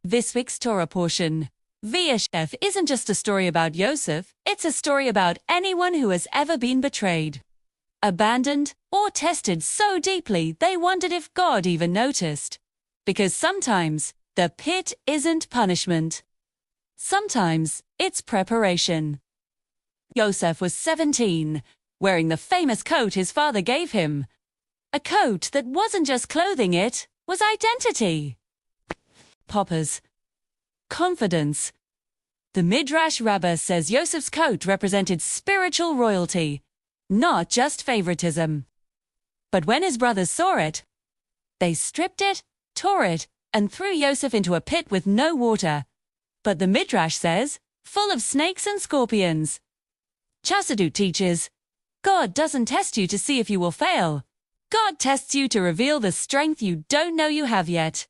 This week's Torah portion, Vayeshev, isn't just a story about Yosef, it's a story about anyone who has ever been betrayed, abandoned, or tested so deeply they wondered if God even noticed. Because sometimes, the pit isn't punishment. Sometimes, it's preparation. Yosef was 17, wearing the famous coat his father gave him. A coat that wasn't just clothing, it was identity. Poppers. Confidence. The Midrash Rabbah says Yosef's coat represented spiritual royalty, not just favoritism. But when his brothers saw it, they stripped it, tore it, and threw Yosef into a pit with no water. But the Midrash says, full of snakes and scorpions. Chassidut teaches, God doesn't test you to see if you will fail. God tests you to reveal the strength you don't know you have yet.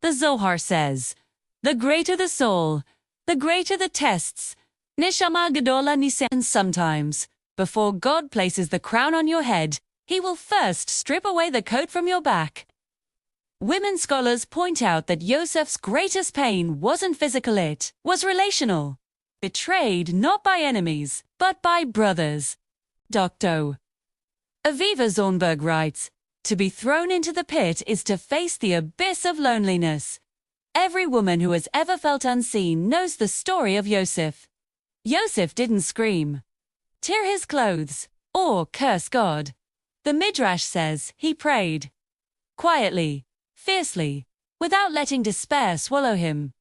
The Zohar says, the greater the soul, the greater the tests. Neshama Gedola Nisan. Sometimes, before God places the crown on your head, He will first strip away the coat from your back. Women scholars point out that Yosef's greatest pain wasn't physical, it was relational. Betrayed not by enemies, but by brothers. Dr. Aviva Zornberg writes, to be thrown into the pit is to face the abyss of loneliness. Every woman who has ever felt unseen knows the story of Yosef. Yosef didn't scream, tear his clothes, or curse God. The Midrash says he prayed. Quietly, fiercely, without letting despair swallow him.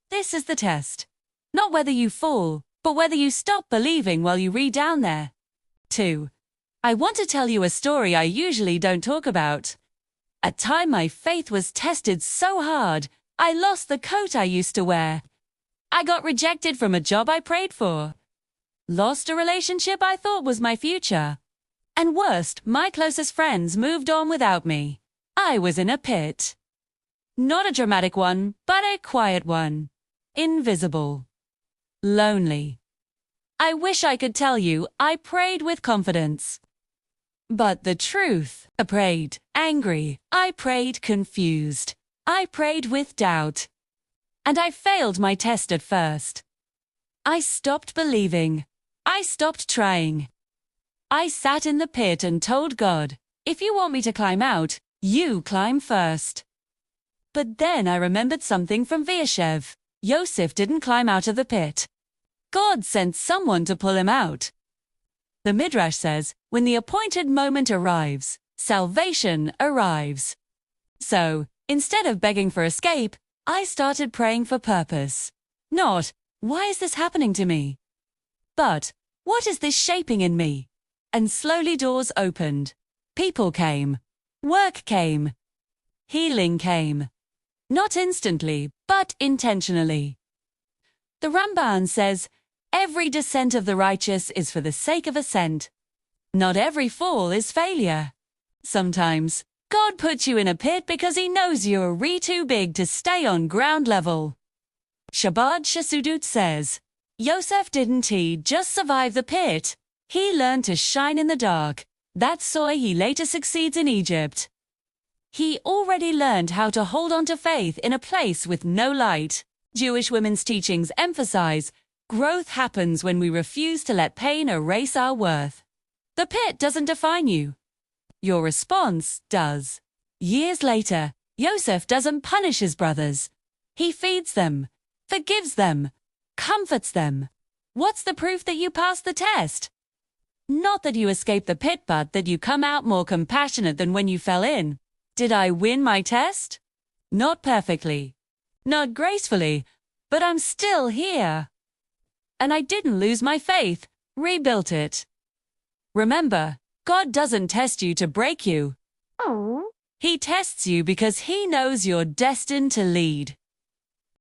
This is the test. Not whether you fall, but whether you stop believing while you read down there. 2. I want to tell you a story I usually don't talk about. A time my faith was tested so hard, I lost the coat I used to wear. I got rejected from a job I prayed for. Lost a relationship I thought was my future. And worst, my closest friends moved on without me. I was in a pit. Not a dramatic one, but a quiet one. Invisible. Lonely. I wish I could tell you I prayed with confidence. But the truth, I prayed angry, I prayed confused, I prayed with doubt. And I failed my test at first. I stopped believing. I stopped trying. I sat in the pit and told God, if you want me to climb out, you climb first. But then I remembered something from Vayeshev. Yosef didn't climb out of the pit. God sent someone to pull him out. The Midrash says, when the appointed moment arrives, salvation arrives. So, instead of begging for escape, I started praying for purpose. Not, why is this happening to me? But, what is this shaping in me? And slowly doors opened. People came. Work came. Healing came. Not instantly, but intentionally. The Ramban says, every descent of the righteous is for the sake of ascent. Not every fall is failure. Sometimes, God puts you in a pit because He knows you're too big to stay on ground level. Shabbat Chassidut says, Yosef didn't he just survive the pit? He learned to shine in the dark. That's why he later succeeds in Egypt. He already learned how to hold on to faith in a place with no light. Jewish women's teachings emphasize, growth happens when we refuse to let pain erase our worth. The pit doesn't define you. Your response does. Years later, Yosef doesn't punish his brothers. He feeds them, forgives them, comforts them. What's the proof that you passed the test? Not that you escaped the pit, but that you come out more compassionate than when you fell in. Did I win my test? Not perfectly. Not gracefully, but I'm still here. And I didn't lose my faith, rebuilt it. Remember, God doesn't test you to break you. He tests you because He knows you're destined to lead.